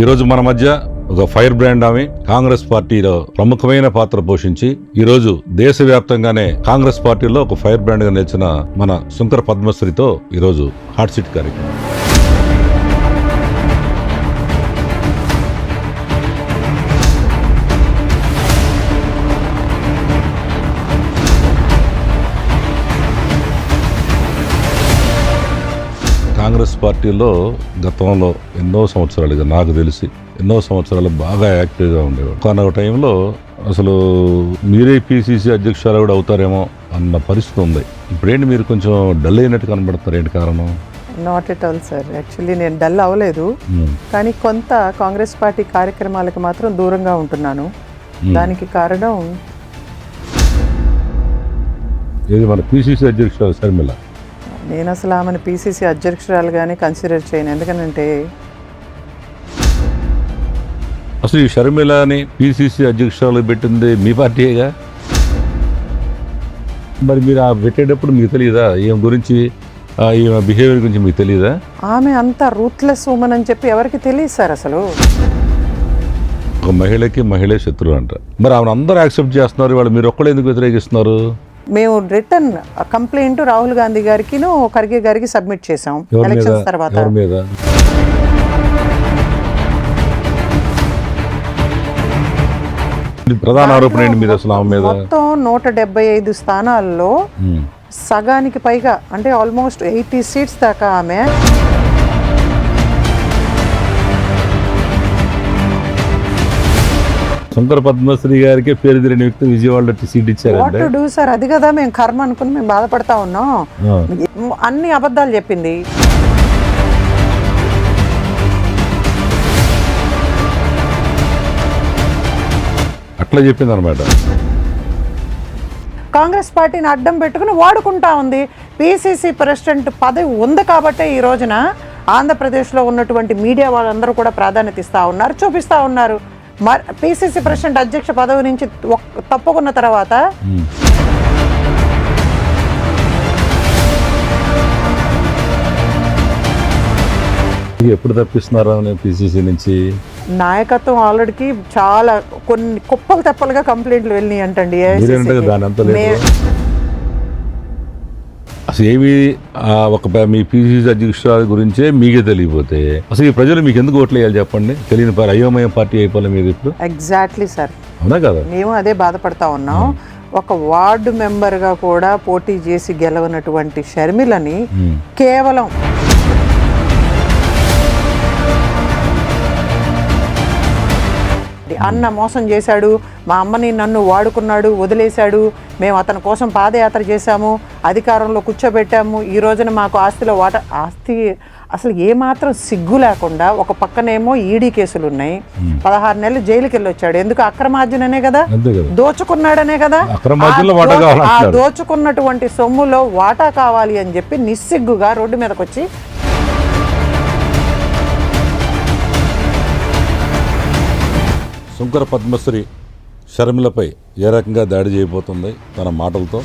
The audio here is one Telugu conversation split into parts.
ఈరోజు మన మధ్య ఒక ఫైర్ బ్రాండ్ ఆమె కాంగ్రెస్ పార్టీలో ప్రముఖమైన పాత్ర పోషించి ఈరోజు దేశవ్యాప్తంగానే కాంగ్రెస్ పార్టీలో ఒక ఫైర్ బ్రాండ్ గా నిలిచిన మన శంకర పద్మశ్రీతో ఈరోజు హాట్ సీట్ కార్యక్రమం. కాంగ్రెస్ పార్టీలో గతంలో ఎన్నో సంవత్సరాలుగా నాకు తెలిసి ఎన్నో సంవత్సరాలు బాగా యాక్టివ్గా ఉండేవాడు. కానీ ఒక టైంలో అసలు మీరే పిసిసి అధ్యక్షురాలు కూడా అవుతారేమో అన్న పరిస్థితి ఉంది. ఇప్పుడేంటి మీరు కొంచెం డల్ అయినట్టు కనబడతారు, ఏంటి కారణం? Not at all sir, actually నేను డల్ అవ్వలేదు, కానీ కొంత కాంగ్రెస్ పార్టీ కార్యక్రమాలకు మాత్రం దూరంగా ఉంటున్నాను. దానికి కారణం ఏది మన పిసిసి అధ్యక్షురాలు షర్మిల. నేను అసలు ఆమెను పిసిసి అధ్యక్షురాలుగానే కన్సిడర్ చేయను. ఎందుకంటే అసలు ఈ షర్మిలని పిసిసి అధ్యక్షురాలు పెట్టింది మీ పార్టీగా. మరి మీరు ఆ పెట్టేటప్పుడు మీకు తెలియదా ఈమె గురించి, ఈమె బిహేవియర్ గురించి మీకు తెలియదా? ఆమె అంత రూత్లెస్ ఉమెన్ అని చెప్పి ఎవరికి తెలియదు సార్. అసలు ఒక మహిళకి మహిళే శత్రువు అంట. మరి ఆమెను అందరూ యాక్సెప్ట్ చేస్తున్నారు, వాళ్ళు మీరు ఒక్కడే ఎందుకు వ్యతిరేకిస్తున్నారు? మేము రిటర్న్ కంప్లైంట్ రాహుల్ గాంధీ గారికి ఖర్గే గారికి సబ్మిట్ చేసాం ఎలక్షన్స్ తర్వాత. ప్రధాన ఆరోపణ ఏంటి మీద అసలు ఆమె మీద? మొత్తం 175 స్థానాల్లో సగానికి పైగా, అంటే ఆల్మోస్ట్ 80 సీట్స్ దాకా ఆమె శంకర పద్మశ్రీ గారికి పేరు తిరిగిన వ్యక్తి విజయవాడలో సీట్ ఇచ్చారు సార్. అది కదా మేము కర్మ అనుకుని మేము బాధపడతా ఉన్నాం. అన్ని అబద్ధాలు చెప్పింది. అట్లా చెప్పింది అనమాట. కాంగ్రెస్ పార్టీని అడ్డం పెట్టుకుని వాడుకుంటా ఉంది. పిసిసి ప్రెసిడెంట్ పదవి ఉంది కాబట్టే ఈ రోజున ఆంధ్రప్రదేశ్లో ఉన్నటువంటి మీడియా వాళ్ళందరూ కూడా ప్రాధాన్యత ఇస్తూ ఉన్నారు, చూపిస్తూ ఉన్నారు. పిసిసి ప్రెసిడెంట్ అధ్యక్ష పదవి నుంచి తప్పుకున్న తర్వాత ఎప్పుడు తప్పిస్తున్నారా పిసిసి నుంచి? నాయకత్వం ఆల్రెడీ చాలా కొన్ని కుప్పలు తెప్పలుగా కంప్లైంట్లు వెళ్ళినాయి అంటండి. అసలు ఏమి ఒక మీ పిసిసి అధ్యక్షురాలు గురించే మీకే తెలియపోతే అసలు ఈ ప్రజలు మీకు ఎందుకు ఓట్లు వేయాలి చెప్పండి? తెలియని అయోమయం పార్టీ అయిపోలే మీరు ఇప్పుడు. ఎగ్జాక్ట్లీ సార్, అవునా కదా? మేము అదే బాధపడతా ఉన్నాం. ఒక వార్డు మెంబర్గా కూడా పోటీ చేసి గెలవనటువంటి షర్మిలని కేవలం అన్న మోసం చేశాడు, మా అమ్మని నన్ను వాడుకున్నాడు, వదిలేశాడు, మేము అతని కోసం పాదయాత్ర చేశాము, అధికారంలో కూర్చోబెట్టాము, ఈ రోజున మాకు ఆస్తిలో ఆస్తి అసలు ఏమాత్రం సిగ్గు లేకుండా ఒక పక్కనేమో ఈడీ కేసులు ఉన్నాయి, 16 నెలలు జైలుకి వెళ్ళి వచ్చాడు. ఎందుకు? అక్రమార్జననే కదా, దోచుకున్నాడనే కదా. ఆ దోచుకున్నటువంటి సొమ్ములో వాటా కావాలి అని చెప్పి నిస్సిగ్గుగా రోడ్డు మీదకి వచ్చి శంకర పద్మశ్రీ షర్మిలపై ఏ రకంగా దాడి చేయబోతుంది తన మాటలతో,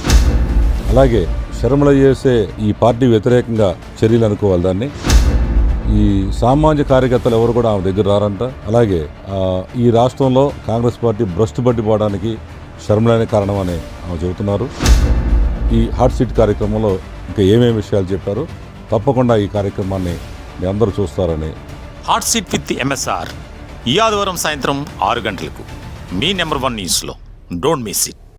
అలాగే షర్మిల చేసే ఈ పార్టీ వ్యతిరేకంగా చర్యలు అనుకోవాలి దాన్ని. ఈ సామాజిక కార్యకర్తలు ఎవరు కూడా ఆమె దగ్గర రారంట. అలాగే ఈ రాష్ట్రంలో కాంగ్రెస్ పార్టీ భ్రష్టు పట్టిపోవడానికి షర్మిలనే కారణం అని ఆమె చెబుతున్నారు. ఈ హాట్ సీట్ కార్యక్రమంలో ఇంకా ఏమేమి విషయాలు చెప్పారు, తప్పకుండా ఈ కార్యక్రమాన్ని మీ అందరూ చూస్తారని. హాట్ సీట్ విత్ ఎంఎస్ఆర్ ఈ ఆదివారం సాయంత్రం 6 గంటలకు మీ నెంబర్ 1 న్యూస్లో. Don't miss it.